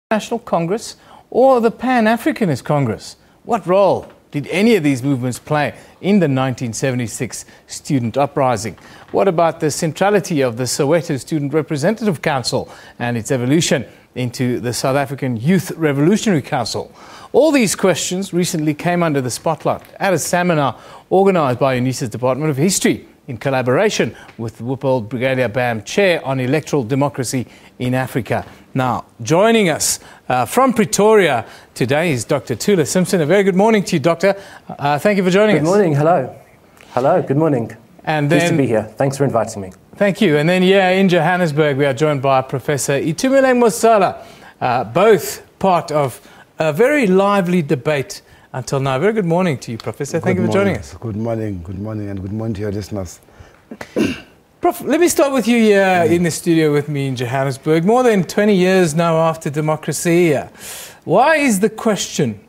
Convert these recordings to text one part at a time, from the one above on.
National Congress or the Pan-Africanist Congress? What role did any of these movements play in the 1976 student uprising? What about the centrality of the Soweto Student Representative Council and its evolution into the South African Youth Revolutionary Council? All these questions recently came under the spotlight at a seminar organised by Unisa's Department of History in collaboration with the Whiphold Brigalia Bam Chair on Electoral Democracy in Africa. Now, joining us from Pretoria today is Dr Thula Simpson. A very good morning to you, Doctor. Thank you for joining us. Good morning. Hello. Hello. Good morning. And Pleased to be here. Thanks for inviting me. Thank you. And then, in Johannesburg, we are joined by Professor Itumeleng Mosala, both part of a very lively debate until now. Very good morning to you, Professor. Thank you for joining us. Good morning, and good morning to your listeners. Prof, let me start with you here in the studio with me in Johannesburg. More than 20 years now after democracy, why is the question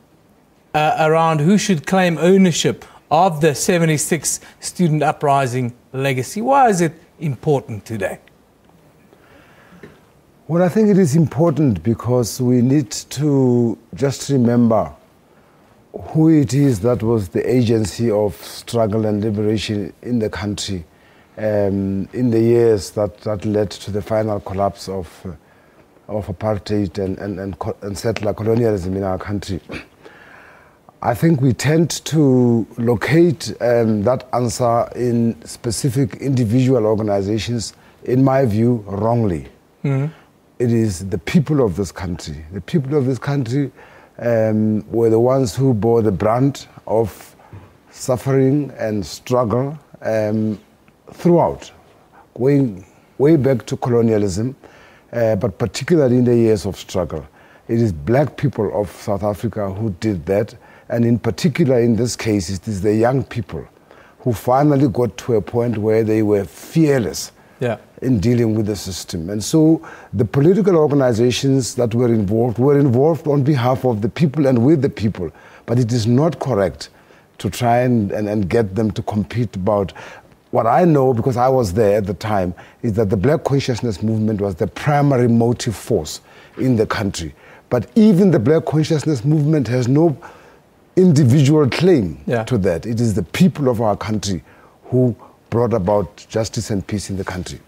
around who should claim ownership of the 76 student uprising legacy, why is it important today? Well, I think it is important because we need to just remember who it is that was the agency of struggle and liberation in the country in the years that led to the final collapse of apartheid and settler colonialism in our country. I think we tend to locate that answer in specific individual organizations, in my view, wrongly. Mm-hmm. It is the people of this country. The people of this country were the ones who bore the brunt of suffering and struggle throughout, going way back to colonialism, but particularly in the years of struggle. It is black people of South Africa who did that, and in particular in this case, it is the young people who finally got to a point where they were fearless in dealing with the system. And so the political organizations that were involved on behalf of the people and with the people. But it is not correct to try and get them to compete about. What I know, because I was there at the time, is that the Black Consciousness Movement was the primary motive force in the country. But even the Black Consciousness Movement has no individual claim to that. It is the people of our country who brought about justice and peace in the country.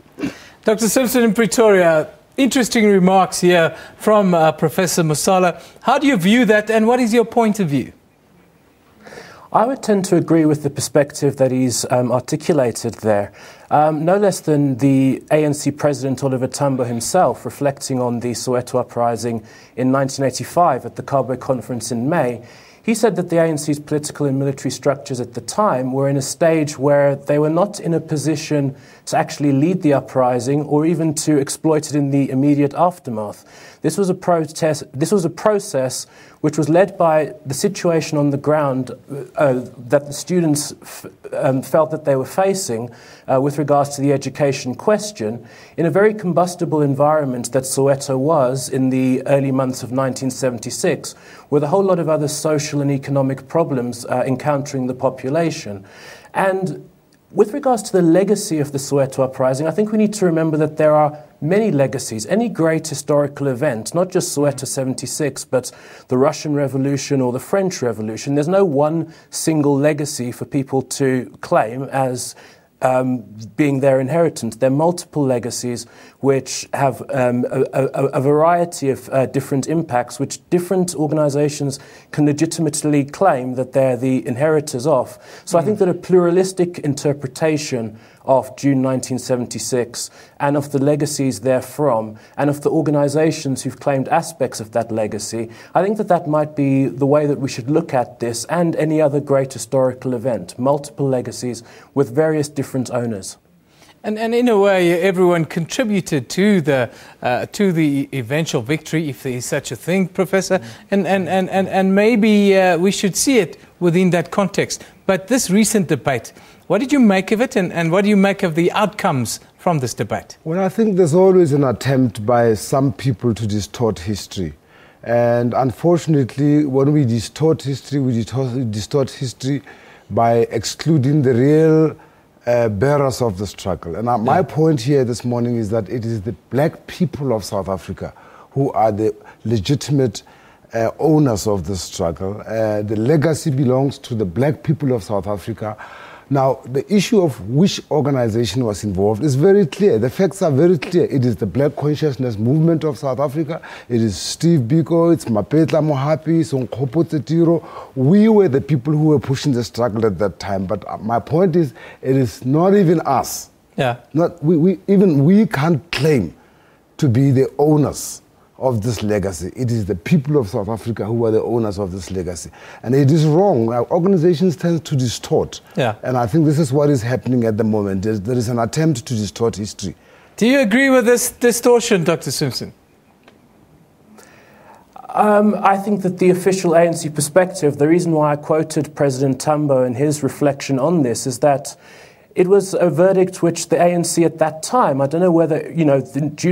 Dr. Simpson in Pretoria, interesting remarks here from Professor Mosala. How do you view that, and what is your point of view? I would tend to agree with the perspective that he's articulated there. No less than the ANC President Oliver Tambo himself, reflecting on the Soweto uprising in 1985 at the Karbo Conference in May. He said that the ANC's political and military structures at the time were in a stage where they were not in a position to actually lead the uprising or even to exploit it in the immediate aftermath. This was a process which was led by the situation on the ground that the students felt that they were facing with regards to the education question in a very combustible environment that Soweto was in the early months of 1976, with a whole lot of other social and economic problems encountering the population. And with regards to the legacy of the Soweto uprising, I think we need to remember that there are many legacies. Any great historical event, not just Soweto 76, but the Russian Revolution or the French Revolution, there's no one single legacy for people to claim as being their inheritance. There are multiple legacies which have a variety of different impacts, which different organizations can legitimately claim that they're the inheritors of. So I think that a pluralistic interpretation of June 1976 and of the legacies therefrom and of the organizations who've claimed aspects of that legacy, I think that that might be the way that we should look at this and any other great historical event, multiple legacies with various different owners. And in a way, everyone contributed to the eventual victory, if there is such a thing, Professor. And maybe we should see it within that context. But this recent debate, what did you make of it, and what do you make of the outcomes from this debate? Well, I think there's always an attempt by some people to distort history. And unfortunately, when we distort history, we distort history by excluding the real bearers of the struggle. And my point here this morning is that it is the black people of South Africa who are the legitimate owners of the struggle. The legacy belongs to the black people of South Africa. Now, the issue of which organization was involved is very clear. The facts are very clear. It is the Black Consciousness Movement of South Africa. It is Steve Biko, it's Mapetla Mohapi, Sonkgopo Tsetiro. We were the people who were pushing the struggle at that time. But my point is, it is not even us. Yeah. Even we can't claim to be the owners of this legacy. It is the people of South Africa who are the owners of this legacy. And it is wrong. Our organizations tend to distort. Yeah. And I think this is what is happening at the moment. There is an attempt to distort history. Do you agree with this distortion, Dr. Simpson? I think that the official ANC perspective, the reason why I quoted President Tambo and his reflection on this is that it was a verdict which the ANC at that time, I don't know whether, June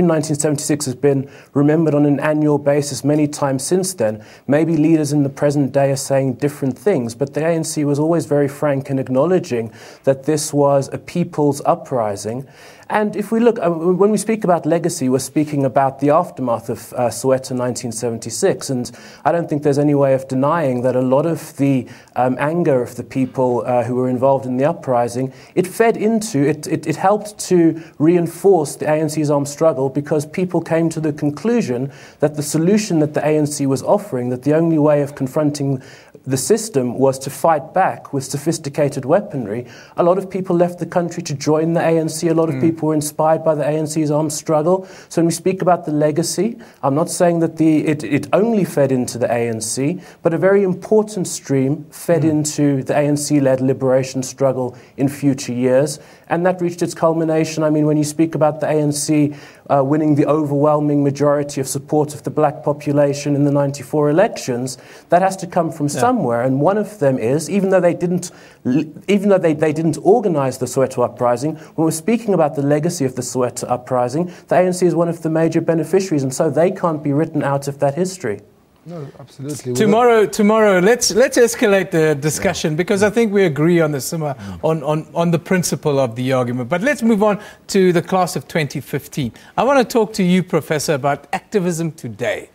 1976 has been remembered on an annual basis many times since then. Maybe leaders in the present day are saying different things, but the ANC was always very frank in acknowledging that this was a people's uprising. And if we look, when we speak about legacy, we're speaking about the aftermath of Soweto 1976. And I don't think there's any way of denying that a lot of the anger of the people who were involved in the uprising, it helped to reinforce the ANC's armed struggle, because people came to the conclusion that the solution that the ANC was offering, that the only way of confronting the system was to fight back with sophisticated weaponry. A lot of people left the country to join the ANC. A lot of people were inspired by the ANC's armed struggle. So when we speak about the legacy, I'm not saying that it only fed into the ANC, but a very important stream fed into the ANC-led liberation struggle in future years. And that reached its culmination. I mean, when you speak about the ANC winning the overwhelming majority of support of the black population in the 94 elections, that has to come from somewhere. And one of them is, even though they didn't organize the Soweto uprising, when we're speaking about the legacy of the Soweto uprising, the ANC is one of the major beneficiaries, and so they can't be written out of that history. No, absolutely. Tomorrow, let's escalate the discussion, because I think we agree on the on the principle of the argument. But let's move on to the class of 2015. I want to talk to you, Professor, about activism today.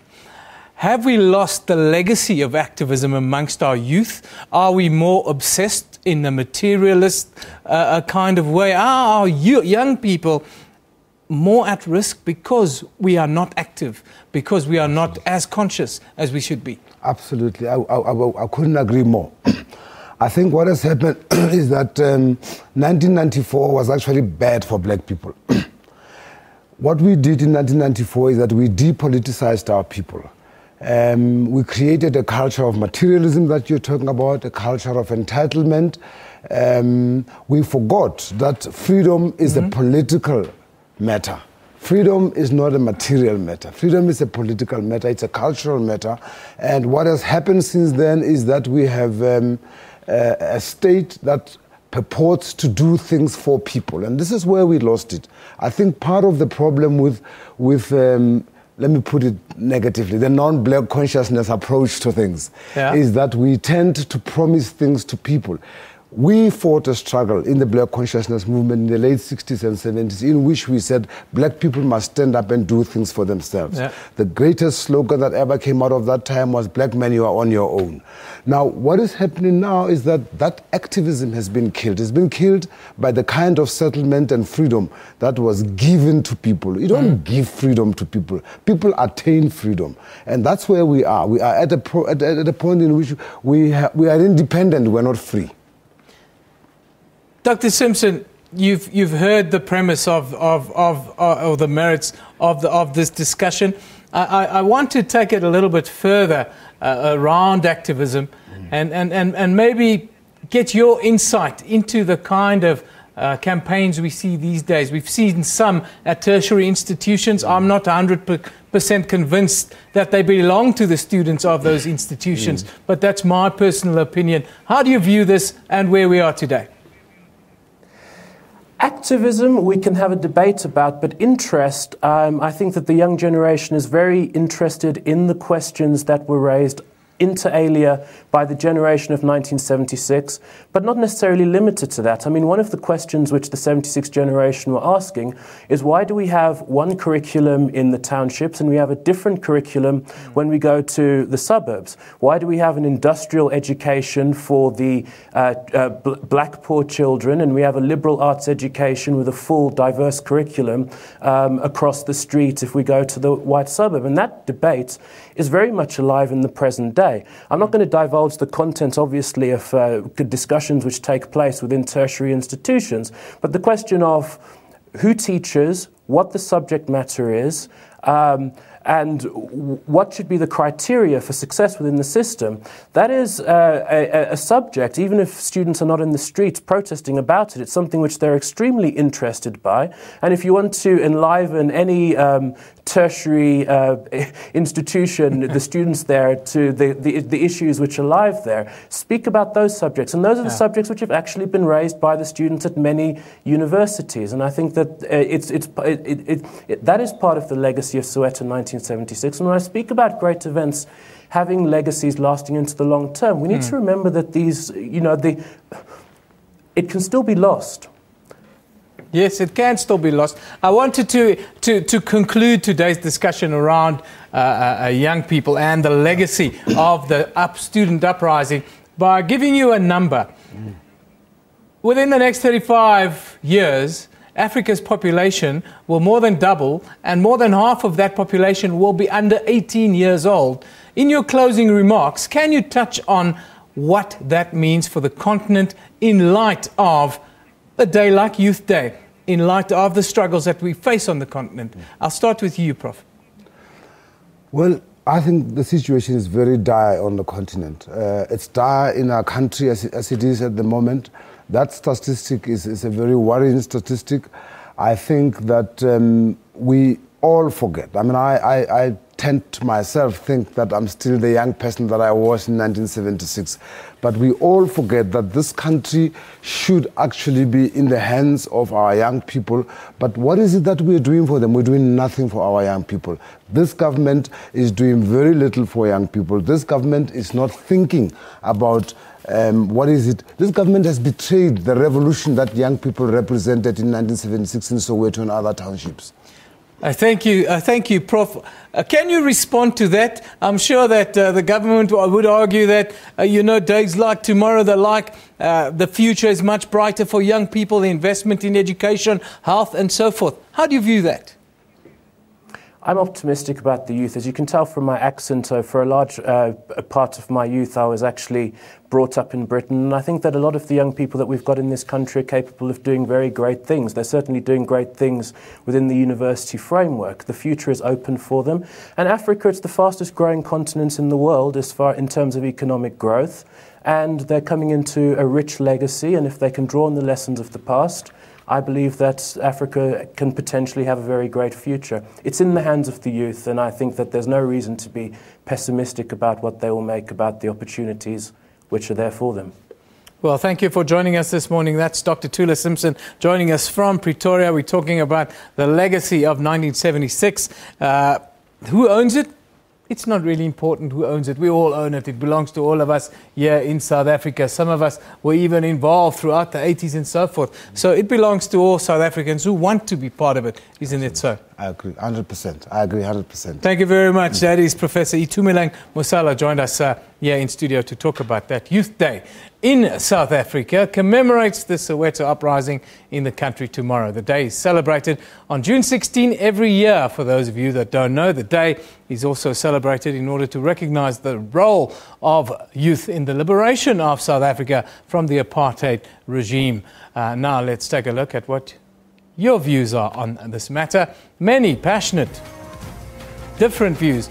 Have we lost the legacy of activism amongst our youth? Are we more obsessed in a materialist kind of way? Are our young people more at risk because we are not active, because we are not as conscious as we should be? Absolutely. I couldn't agree more. I think what has happened is that 1994 was actually bad for black people. What we did in 1994 is that we depoliticized our people. We created a culture of materialism that you're talking about, a culture of entitlement. We forgot that freedom is a political matter. Freedom is not a material matter. Freedom is a political matter. It's a cultural matter. And what has happened since then is that we have a state that purports to do things for people. And this is where we lost it. I think part of the problem with let me put it negatively, the non-black consciousness approach to things is that we tend to promise things to people. We fought a struggle in the Black Consciousness movement in the late 60s and 70s in which we said black people must stand up and do things for themselves. Yeah. The greatest slogan that ever came out of that time was, "Black men, you are on your own." Now, what is happening now is that activism has been killed. It's been killed by the kind of settlement and freedom that was given to people. You don't give freedom to people. People attain freedom. And that's where we are. We are at a point in which we are independent, we're not free. Dr. Simpson, you've heard the premise of the merits of this discussion. I want to take it a little bit further around activism and maybe get your insight into the kind of campaigns we see these days. We've seen some at tertiary institutions. I'm not 100% convinced that they belong to the students of those institutions, but that's my personal opinion. How do you view this and where we are today? Activism, we can have a debate about, but interest, I think that the young generation is very interested in the questions that were raised inter alia by the generation of 1976, but not necessarily limited to that. I mean, one of the questions which the 76 generation were asking is, why do we have one curriculum in the townships and we have a different curriculum when we go to the suburbs? Why do we have an industrial education for the black poor children and we have a liberal arts education with a full diverse curriculum across the street if we go to the white suburb? And that debate is very much alive in the present day. I'm not going to divulge the content, obviously, of discussions which take place within tertiary institutions, but the question of who teaches, what the subject matter is, and what should be the criteria for success within the system, that is a subject, even if students are not in the streets protesting about it, it's something which they're extremely interested by. And if you want to enliven any tertiary institution, the students there, to the issues which are live there, speak about those subjects. And those are the subjects which have actually been raised by the students at many universities. And I think that that is part of the legacy of Soweto 1976. And when I speak about great events having legacies lasting into the long term, we need to remember that these, it can still be lost. Yes, it can still be lost. I wanted to conclude today's discussion around young people and the legacy of the student uprising by giving you a number. Within the next 35 years, Africa's population will more than double, and more than half of that population will be under 18 years old. In your closing remarks, can you touch on what that means for the continent in light of a day like Youth Day, in light of the struggles that we face on the continent? I'll start with you, Prof. Well, I think the situation is very dire on the continent. It's dire in our country as it is at the moment. That statistic is a very worrying statistic. I think that we all forget. I mean, I tend to myself think that I'm still the young person that I was in 1976. But we all forget that this country should actually be in the hands of our young people. But what is it that we're doing for them? We're doing nothing for our young people. This government is doing very little for young people. This government is not thinking about what is it? This government has betrayed the revolution that young people represented in 1976 in Soweto and other townships. Thank you, Prof. Can you respond to that? I'm sure that the government would argue that, days like tomorrow, the future is much brighter for young people, the investment in education, health and so forth. How do you view that? I'm optimistic about the youth. As you can tell from my accent, for a large part of my youth, I was actually brought up in Britain. And I think that a lot of the young people that we've got in this country are capable of doing very great things. They're certainly doing great things within the university framework. The future is open for them. And Africa, it's the fastest growing continent in the world in terms of economic growth. And they're coming into a rich legacy. And if they can draw on the lessons of the past, I believe that Africa can potentially have a very great future. It's in the hands of the youth, and I think that there's no reason to be pessimistic about what they will make, about the opportunities which are there for them. Well, thank you for joining us this morning. That's Dr. Thula Simpson joining us from Pretoria. We're talking about the legacy of 1976. Who owns it? It's not really important who owns it. We all own it. It belongs to all of us here in South Africa. Some of us were even involved throughout the 80s and so forth. So it belongs to all South Africans who want to be part of it, isn't it so? I agree 100%. I agree 100%. Thank you very much. That is Professor Itumeleng Mosala joined us here in studio to talk about that. Youth Day in South Africa commemorates the Soweto uprising in the country tomorrow. The day is celebrated on June 16 every year. For those of you that don't know, the day is also celebrated in order to recognize the role of youth in the liberation of South Africa from the apartheid regime. Now let's take a look at what your views are on this matter. Many passionate, different views.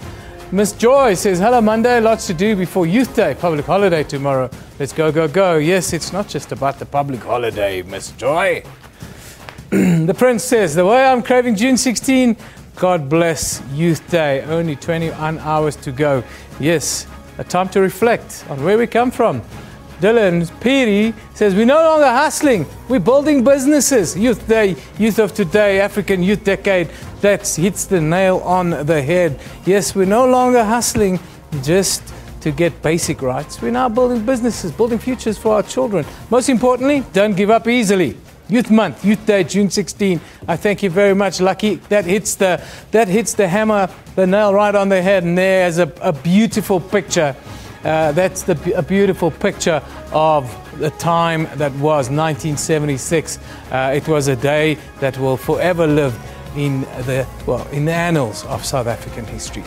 Miss Joy says, hello Monday, lots to do before Youth Day, public holiday tomorrow. Let's go, go, go. Yes, it's not just about the public holiday, Miss Joy. The Prince says, the way I'm craving June 16, God bless Youth Day. Only 21 hours to go. Yes, a time to reflect on where we come from. Dylan Piri says, we're no longer hustling, we're building businesses. Youth Day, Youth of Today, African Youth Decade, that hits the nail on the head. Yes, we're no longer hustling, just to get basic rights, we're now building businesses, building futures for our children. Most importantly, don't give up easily. Youth Month, Youth Day, June 16. I thank you very much, Lucky. That hits the hammer, the nail right on the head, and there's a beautiful picture. That's a beautiful picture of the time that was 1976. It was a day that will forever live in the annals of South African history.